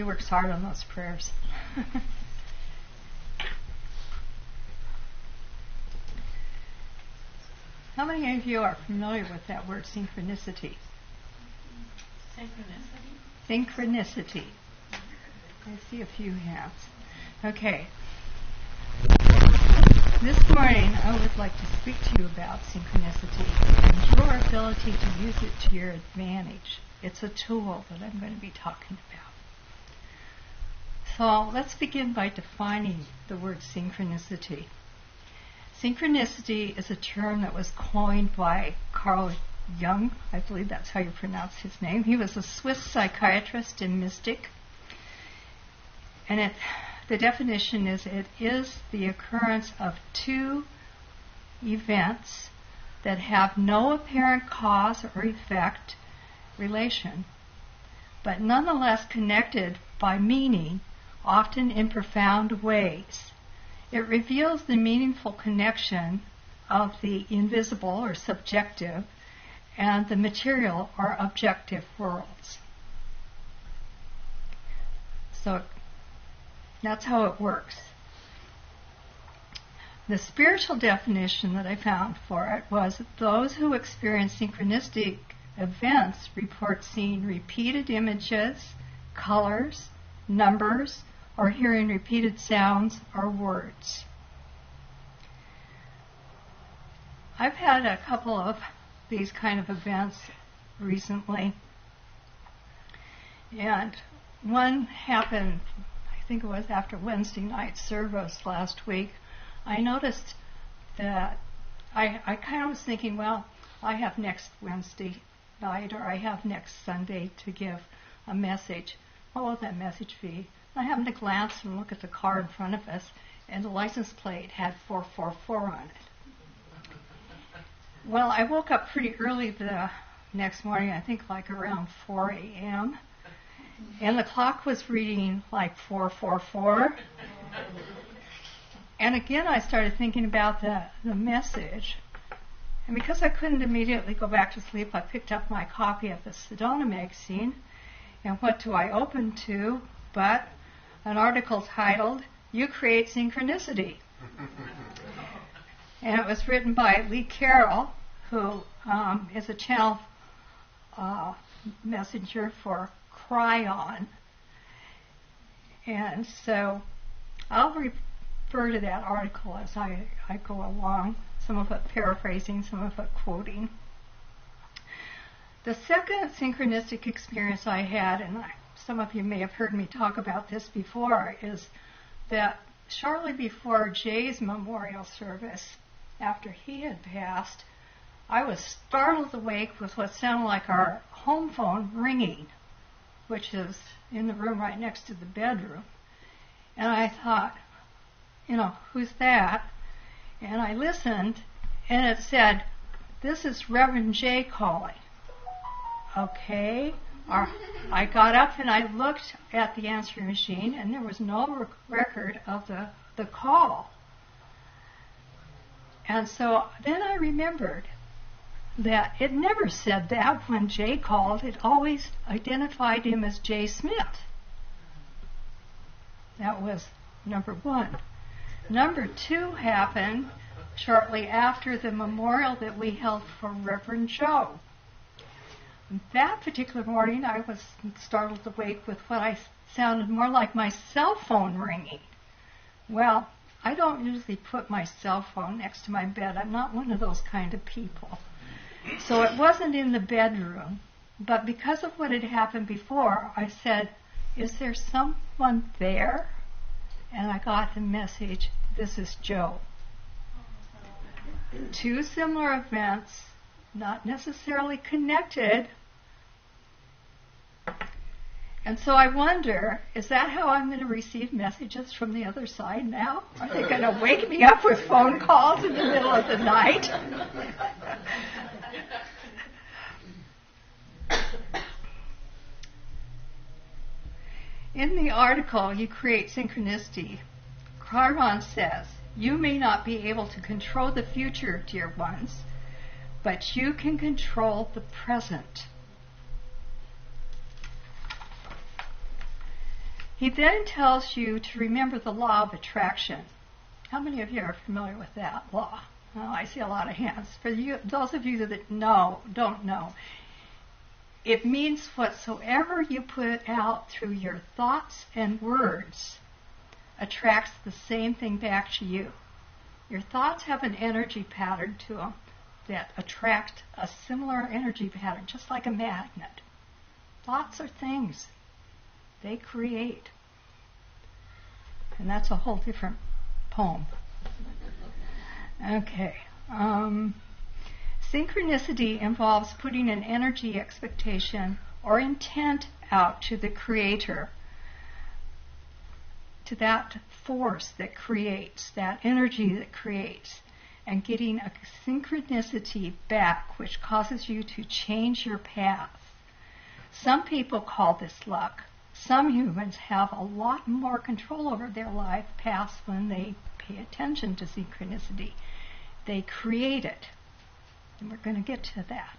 He works hard on those prayers. How many of you are familiar with that word synchronicity? Synchronicity. I see a few hands. Okay. This morning I would like to speak to you about synchronicity and your ability to use it to your advantage. It's a tool that I'm going to be talking about. So let's begin by defining the word synchronicity. Synchronicity is a term that was coined by Carl Jung. I believe that's how you pronounce his name. He was a Swiss psychiatrist and mystic. And the definition is it is the occurrence of two events that have no apparent cause or effect relation, but nonetheless connected by meaning, often in profound ways. It reveals the meaningful connection of the invisible or subjective and the material or objective worlds. So that's how it works. The spiritual definition that I found for it was that those who experience synchronistic events report seeing repeated images, colors, numbers, or hearing repeated sounds or words. I've had a couple of these kind of events recently, and one happened, I think it was after Wednesday night service last week. I noticed that I kind of was thinking, well, I have next Wednesday night or I have next Sunday to give a message. What will that message be? I happened to glance and look at the car in front of us, and the license plate had 444 on it. Well, I woke up pretty early the next morning, I think like around 4 a.m., and the clock was reading like 444. And again, I started thinking about the message. And because I couldn't immediately go back to sleep, I picked up my copy of the Sedona magazine. And what do I open to but an article titled, "You Create Synchronicity." And it was written by Lee Carroll, who is a channel messenger for Cryon. And so I'll refer to that article as I go along, some of it paraphrasing, some of it quoting. The second synchronistic experience I had, and some of you may have heard me talk about this before, is that shortly before Jay's memorial service, after he had passed, I was startled awake with what sounded like our home phone ringing, which is in the room right next to the bedroom. And I thought, who's that? And I listened, and it said, "This is Reverend Jay calling." Okay. I got up and I looked at the answering machine, and there was no record of the call. And so then I remembered that it never said that when Jay called. It always identified him as Jay Smith. That was number one. Number two happened shortly after the memorial that we held for Reverend Joe. That particular morning, I was startled awake with what sounded more like my cell phone ringing. Well, I don't usually put my cell phone next to my bed. I'm not one of those kind of people. So it wasn't in the bedroom. But because of what had happened before, I said, "Is there someone there?" And I got the message, "This is Joe." Two similar events, not necessarily connected. And so I wonder, is that how I'm going to receive messages from the other side now? Are they going to wake me up with phone calls in the middle of the night? In the article, "You Create Synchronicity," Chiron says, "You may not be able to control the future, dear ones, but you can control the present." He then tells you to remember the law of attraction. How many of you are familiar with that law? Oh, I see a lot of hands. For you, those of you that don't know, it means whatsoever you put out through your thoughts and words attracts the same thing back to you. Your thoughts have an energy pattern to them that attract a similar energy pattern, just like a magnet. Thoughts are things. They create. And that's a whole different poem. Okay. Synchronicity involves putting an energy expectation or intent out to the Creator, to that force that creates, that energy that creates, and getting a synchronicity back, which causes you to change your path. Some people call this luck. Some humans have a lot more control over their life paths when they pay attention to synchronicity. They create it. And we're going to get to that.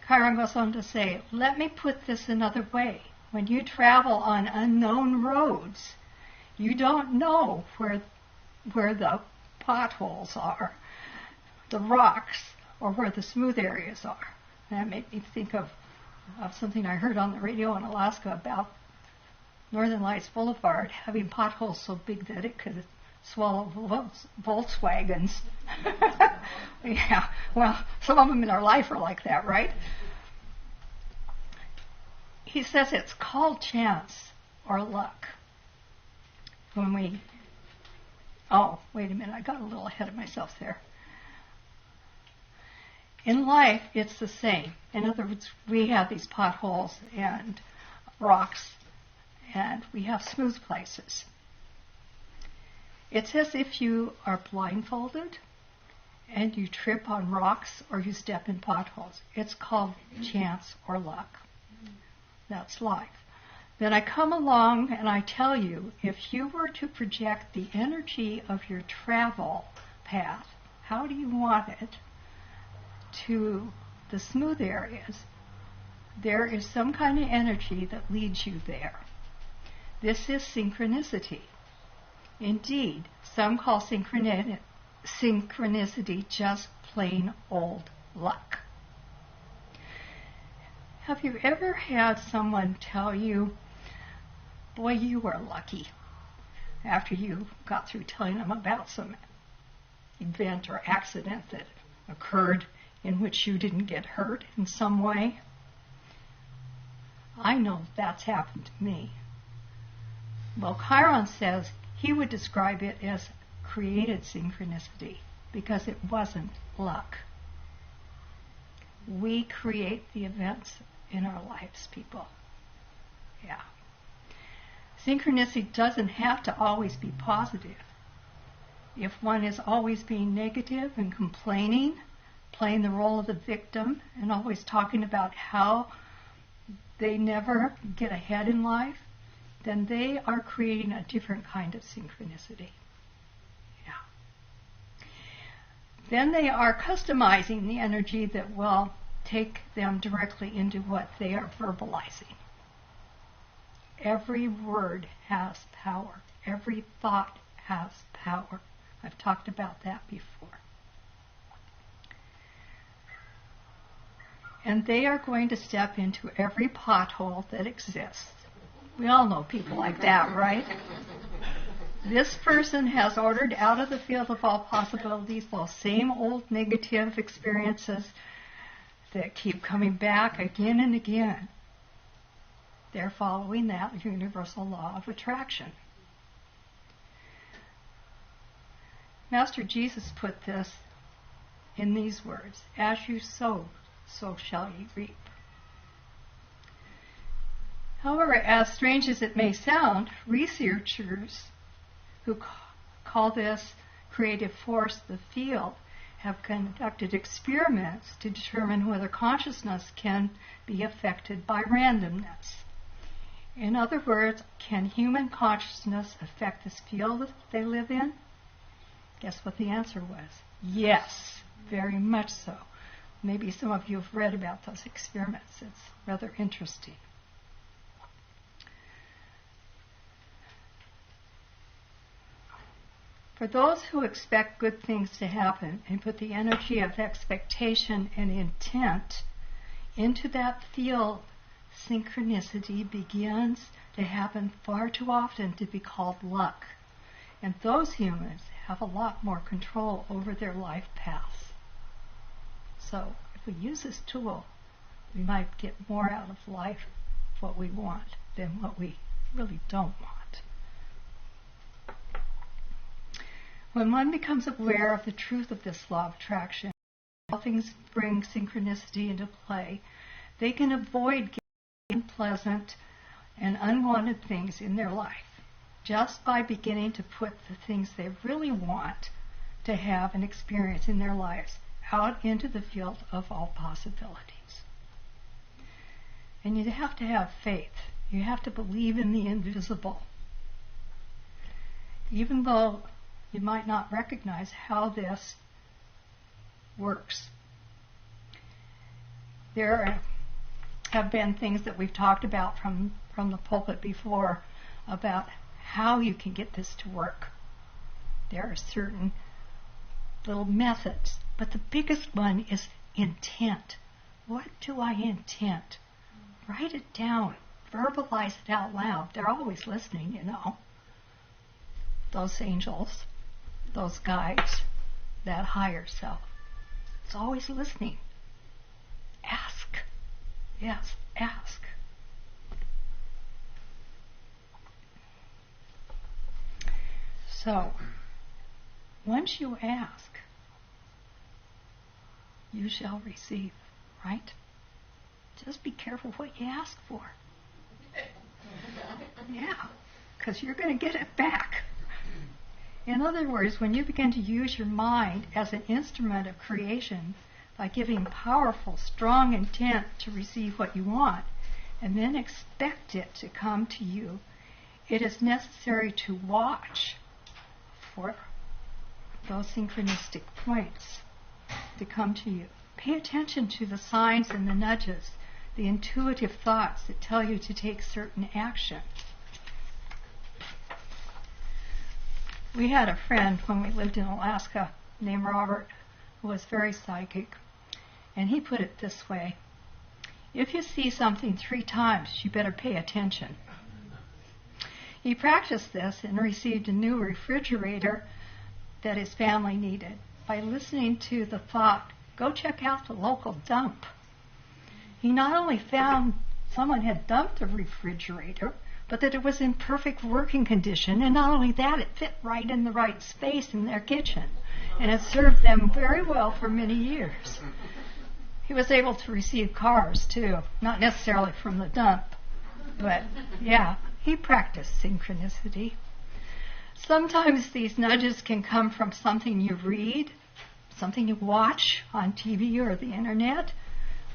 Chiron goes on to say, let me put this another way. When you travel on unknown roads, you don't know where the potholes are, the rocks, or where the smooth areas are. And that made me think of something I heard on the radio in Alaska about Northern Lights Boulevard having potholes so big that it could swallow Volkswagens. Yeah, well, some of them in our life are like that, right? He says it's called chance or luck. Oh, wait a minute, I got a little ahead of myself there. In life, it's the same. In other words, we have these potholes and rocks, and we have smooth places. It's as if you are blindfolded and you trip on rocks or you step in potholes. It's called chance or luck. That's life. Then I come along and I tell you, if you were to project the energy of your travel path, how do you want it, to the smooth areas, there is some kind of energy that leads you there. This is synchronicity. Indeed, some call synchronicity just plain old luck. Have you ever had someone tell you, boy, you were lucky, after you got through telling them about some event or accident that occurred in which you didn't get hurt in some way? I know that's happened to me. Well, Chiron says he would describe it as created synchronicity because it wasn't luck. We create the events in our lives, people. Yeah. Synchronicity doesn't have to always be positive. If one is always being negative and complaining, playing the role of the victim, and always talking about how they never get ahead in life, then they are creating a different kind of synchronicity. Yeah. Then they are customizing the energy that will take them directly into what they are verbalizing. Every word has power. Every thought has power. I've talked about that before. And they are going to step into every pothole that exists. We all know people like that, right? This person has ordered out of the field of all possibilities those same old negative experiences that keep coming back again and again. They're following that universal law of attraction. Master Jesus put this in these words, as you sow, so shall ye reap. However, as strange as it may sound, researchers who call this creative force the field have conducted experiments to determine whether consciousness can be affected by randomness. In other words, can human consciousness affect this field that they live in? Guess what the answer was? Yes, very much so. Maybe some of you have read about those experiments. It's rather interesting. For those who expect good things to happen and put the energy of expectation and intent into that field, synchronicity begins to happen far too often to be called luck. And those humans have a lot more control over their life paths. So if we use this tool, we might get more out of life, what we want, than what we really don't want. When one becomes aware of the truth of this law of attraction, how things bring synchronicity into play, they can avoid getting unpleasant and unwanted things in their life just by beginning to put the things they really want to have and experience in their lives out into the field of all possibilities. And you have to have faith. You have to believe in the invisible. Even though you might not recognize how this works. There have been things that we've talked about from the pulpit before about how you can get this to work. There are certain little methods, but the biggest one is intent. What do I intend? Write it down. Verbalize it out loud. They're always listening, you know. Those angels, those guides, that higher self. It's always listening. Ask. Yes, ask. So, once you ask, you shall receive, right? Just be careful what you ask for. Yeah, because you're going to get it back. In other words, when you begin to use your mind as an instrument of creation by giving powerful, strong intent to receive what you want, and then expect it to come to you, it is necessary to watch for those synchronistic points to come to you. Pay attention to the signs and the nudges, the intuitive thoughts that tell you to take certain action. We had a friend when we lived in Alaska named Robert who was very psychic, and he put it this way: if you see something 3 times, you better pay attention. He practiced this and received a new refrigerator that his family needed by listening to the thought, go check out the local dump. He not only found someone had dumped a refrigerator, but that it was in perfect working condition, and not only that, it fit right in the right space in their kitchen, and it served them very well for many years. He was able to receive cars, too, not necessarily from the dump, but yeah, he practiced synchronicity. Sometimes these nudges can come from something you read, something you watch on TV or the internet,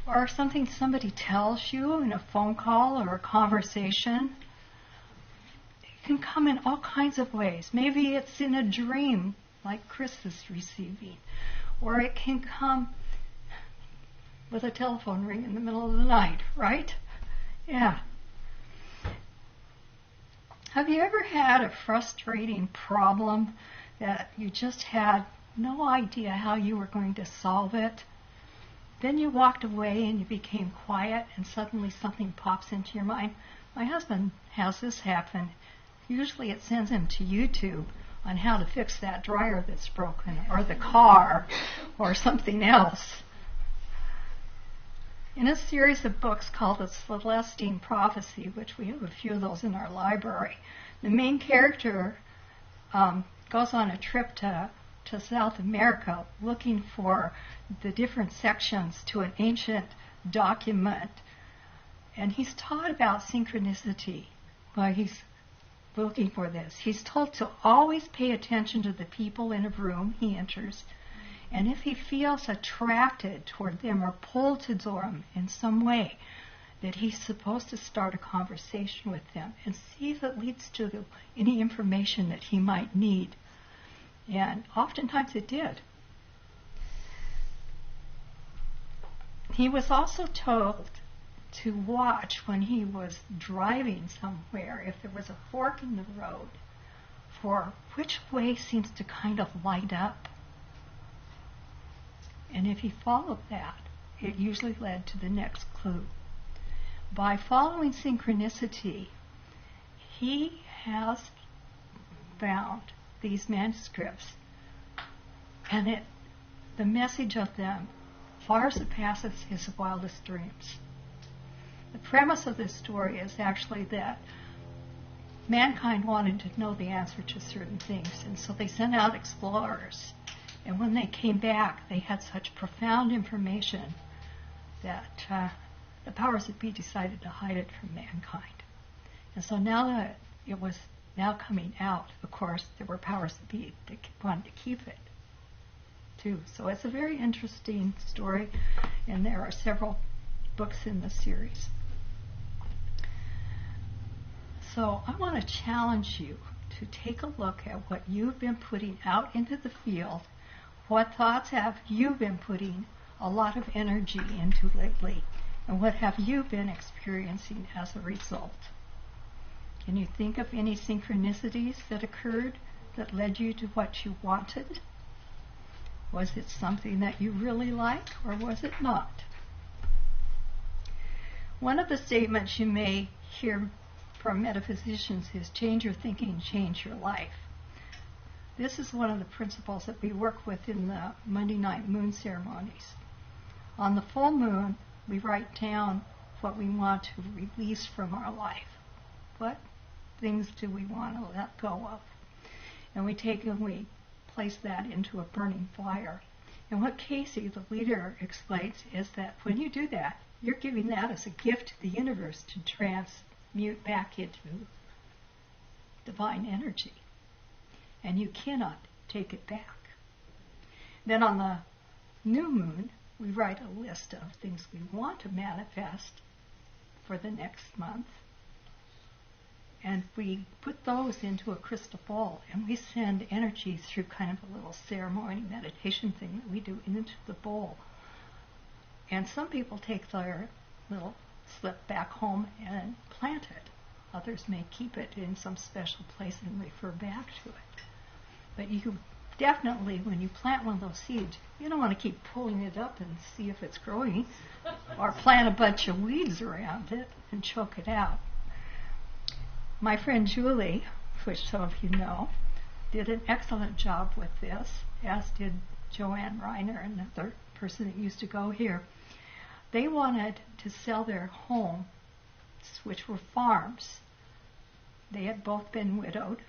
or something somebody tells you in a phone call or a conversation. It can come in all kinds of ways. Maybe it's in a dream, like Chris is receiving, or it can come with a telephone ring in the middle of the night, right? Yeah. Have you ever had a frustrating problem that you just had no idea how you were going to solve it? Then you walked away and you became quiet, and suddenly something pops into your mind. My husband has this happen. Usually it sends him to YouTube on how to fix that dryer that's broken, or the car, or something else. In a series of books called The Celestine Prophecy, which we have a few of those in our library, the main character goes on a trip to South America looking for the different sections to an ancient document. And he's taught about synchronicity while he's looking for this. He's told to always pay attention to the people in a room he enters, and if he feels attracted toward them or pulled to them in some way, that he's supposed to start a conversation with them and see if it leads to any information that he might need. And oftentimes it did. He was also told to watch when he was driving somewhere. If there was a fork in the road, for which way seems to kind of light up. And if he followed that, it usually led to the next clue. By following synchronicity, he has found these manuscripts, and the message of them far surpasses his wildest dreams. The premise of this story is actually that mankind wanted to know the answer to certain things, and so they sent out explorers. And when they came back, they had such profound information that the powers that be decided to hide it from mankind. And so now that it was now coming out, of course, there were powers that be that wanted to keep it, too. So it's a very interesting story, and there are several books in the series. So I want to challenge you to take a look at what you've been putting out into the field. What thoughts have you been putting a lot of energy into lately? And what have you been experiencing as a result? Can you think of any synchronicities that occurred that led you to what you wanted? Was it something that you really liked, or was it not? One of the statements you may hear from metaphysicians is change your thinking, change your life. This is one of the principles that we work with in the Monday night moon ceremonies. On the full moon, we write down what we want to release from our life. What things do we want to let go of? And we take and we place that into a burning fire. And what Casey, the leader, explains is that when you do that, you're giving that as a gift to the universe to transmute back into divine energy. And you cannot take it back. Then on the new moon, we write a list of things we want to manifest for the next month. And we put those into a crystal ball, and we send energy through kind of a little ceremony meditation thing that we do into the bowl. And some people take their little slip back home and plant it. Others may keep it in some special place and refer back to it. But you definitely, when you plant one of those seeds, you don't want to keep pulling it up and see if it's growing, or plant a bunch of weeds around it and choke it out. My friend Julie, which some of you know, did an excellent job with this, as did Joanne Reiner, another person that used to go here. They wanted to sell their homes, which were farms. They had both been widowed.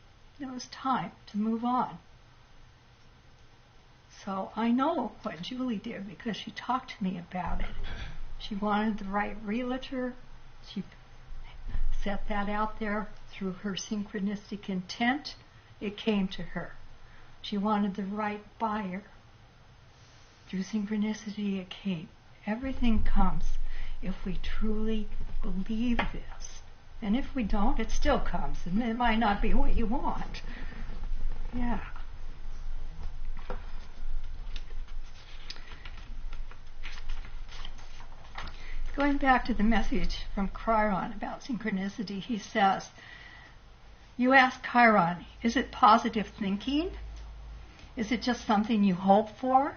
It was time to move on. So I know what Julie did because she talked to me about it. She wanted the right realtor. She set that out there through her synchronistic intent. It came to her. She wanted the right buyer. Through synchronicity, it came. Everything comes if we truly believe this. And if we don't, it still comes. And it might not be what you want. Yeah. Going back to the message from Chiron about synchronicity, he says, you ask Chiron, is it positive thinking? Is it just something you hope for?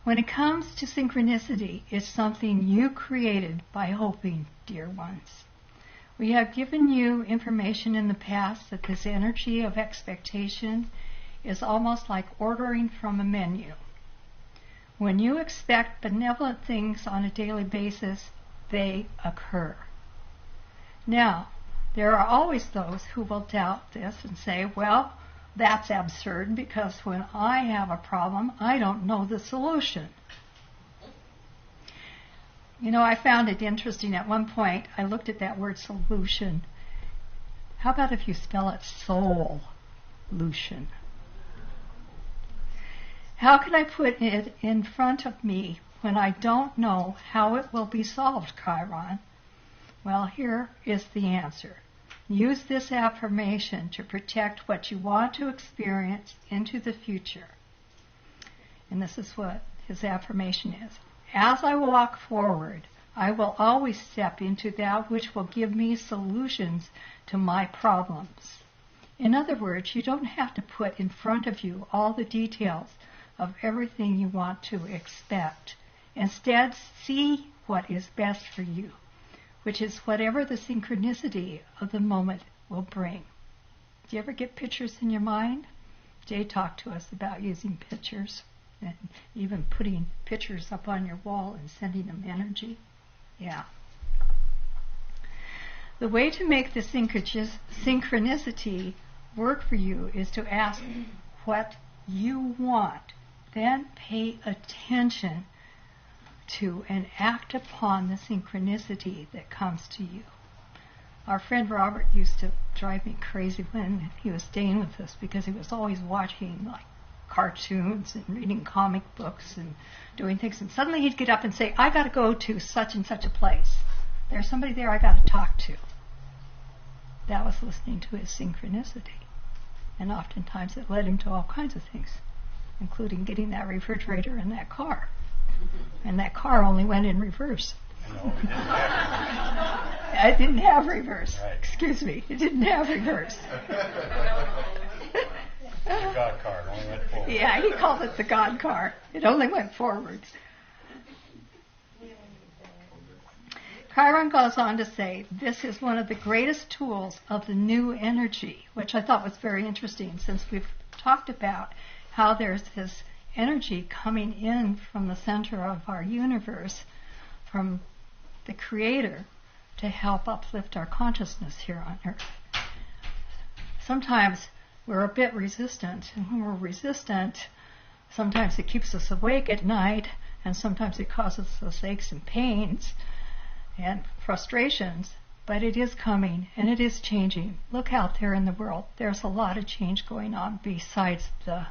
When it comes to synchronicity, it's something you created by hoping, dear ones. We have given you information in the past that this energy of expectation is almost like ordering from a menu. When you expect benevolent things on a daily basis, they occur. Now, there are always those who will doubt this and say, well, that's absurd because when I have a problem, I don't know the solution. You know, I found it interesting. At one point, I looked at that word solution. How about if you spell it soul-lution? How can I put it in front of me when I don't know how it will be solved, Chiron? Well, here is the answer. Use this affirmation to protect what you want to experience into the future. And this is what his affirmation is. As I walk forward, I will always step into that which will give me solutions to my problems. In other words, you don't have to put in front of you all the details of everything you want to expect. Instead, see what is best for you, which is whatever the synchronicity of the moment will bring. Do you ever get pictures in your mind? Jay talked to us about using pictures and even putting pictures up on your wall and sending them energy. Yeah. The way to make the synchronicity work for you is to ask what you want. Then pay attention to and act upon the synchronicity that comes to you. Our friend Robert used to drive me crazy when he was staying with us because he was always watching like cartoons and reading comic books and doing things. And suddenly he'd get up and say, I got to go to such and such a place. There's somebody there I got to talk to. That was listening to his synchronicity. And oftentimes it led him to all kinds of things, including getting that refrigerator in that car. And that car only went in reverse. No, it didn't have I didn't have reverse. Right. Excuse me. It didn't have reverse. The God car, it only went forward. Yeah, he called it the God car. It only went forwards. Chiron goes on to say, this is one of the greatest tools of the new energy, which I thought was very interesting since we've talked about how there's this energy coming in from the center of our universe, from the Creator, to help uplift our consciousness here on Earth. Sometimes we're a bit resistant, and when we're resistant, sometimes it keeps us awake at night, and sometimes it causes us aches and pains and frustrations, but it is coming and it is changing. Look out there in the world. There's a lot of change going on besides the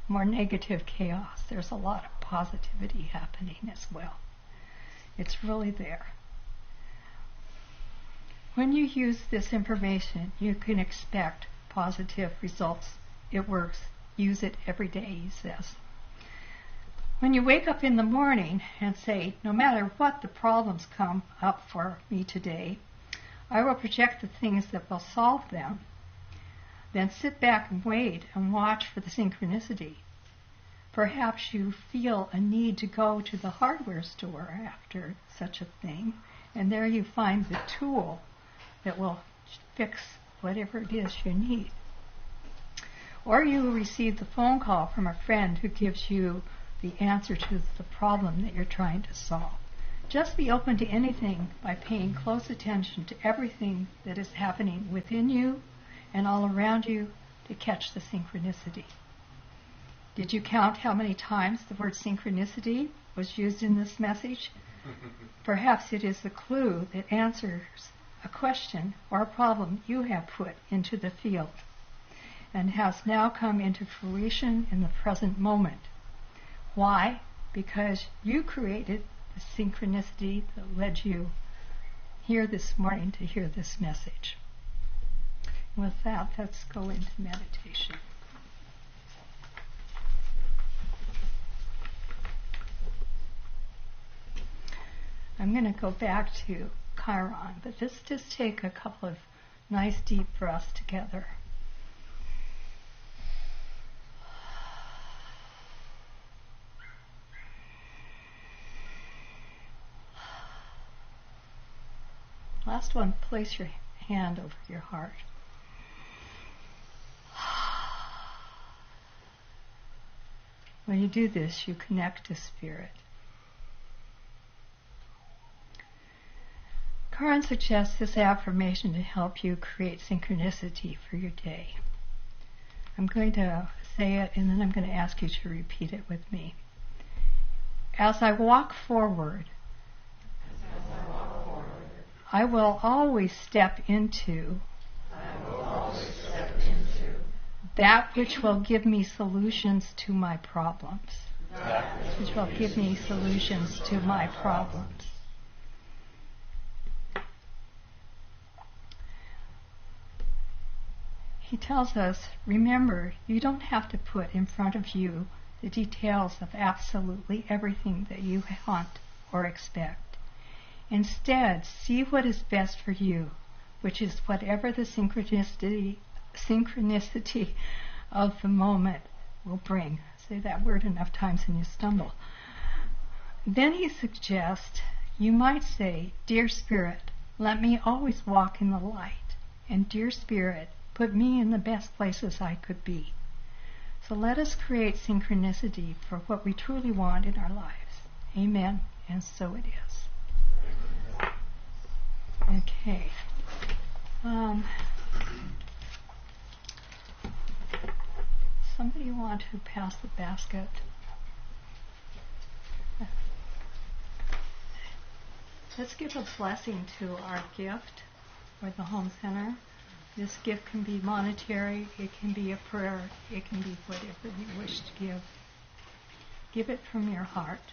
more negative chaos. There's a lot of positivity happening as well. It's really there. When you use this information, you can expect positive results. It works. Use it every day, he says. When you wake up in the morning and say, no matter what the problems come up for me today, I will project the things that will solve them. Then sit back and wait and watch for the synchronicity. Perhaps you feel a need to go to the hardware store after such a thing, and there you find the tool that will fix whatever it is you need. Or you will receive the phone call from a friend who gives you the answer to the problem that you're trying to solve. Just be open to anything by paying close attention to everything that is happening within you and all around you to catch the synchronicity. Did you count how many times the word synchronicity was used in this message? Perhaps it is the clue that answers a question or a problem you have put into the field and has now come into fruition in the present moment. Why? Because you created the synchronicity that led you here this morning to hear this message. And with that, let's go into meditation. I'm going to go back to Chiron, but let's just take a couple of nice deep breaths together. Last one, place your hand over your heart. When you do this, you connect to Spirit. Chiron suggests this affirmation to help you create synchronicity for your day. I'm going to say it and then I'm going to ask you to repeat it with me. As I walk forward, I will always step into that which will give me solutions to my problems. Which will give me solutions to my problems. He tells us, remember, you don't have to put in front of you the details of absolutely everything that you want or expect. Instead, see what is best for you, which is whatever the synchronicity synchronicity of the moment will bring. Say that word enough times and you stumble. Then he suggests you might say, Dear Spirit, let me always walk in the light. And Dear Spirit, put me in the best places I could be. So let us create synchronicity for what we truly want in our lives. Amen. And so it is. Okay. Somebody want to pass the basket? Let's give a blessing to our gift for the home center. This gift can be monetary, it can be a prayer, it can be whatever you wish to give. Give it from your heart.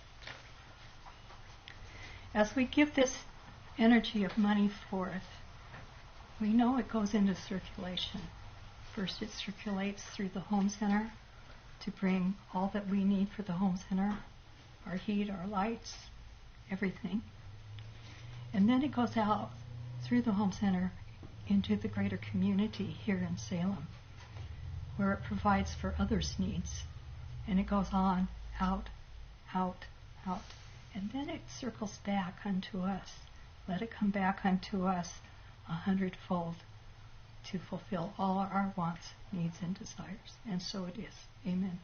As we give this energy of money forth, we know it goes into circulation. First, it circulates through the home center to bring all that we need for the home center, our heat, our lights, everything. And then it goes out through the home center into the greater community here in Salem, where it provides for others' needs. And it goes on, out, out, out. And then it circles back unto us. Let it come back unto us 100-fold to fulfill all our wants, needs, and desires. And so it is. Amen.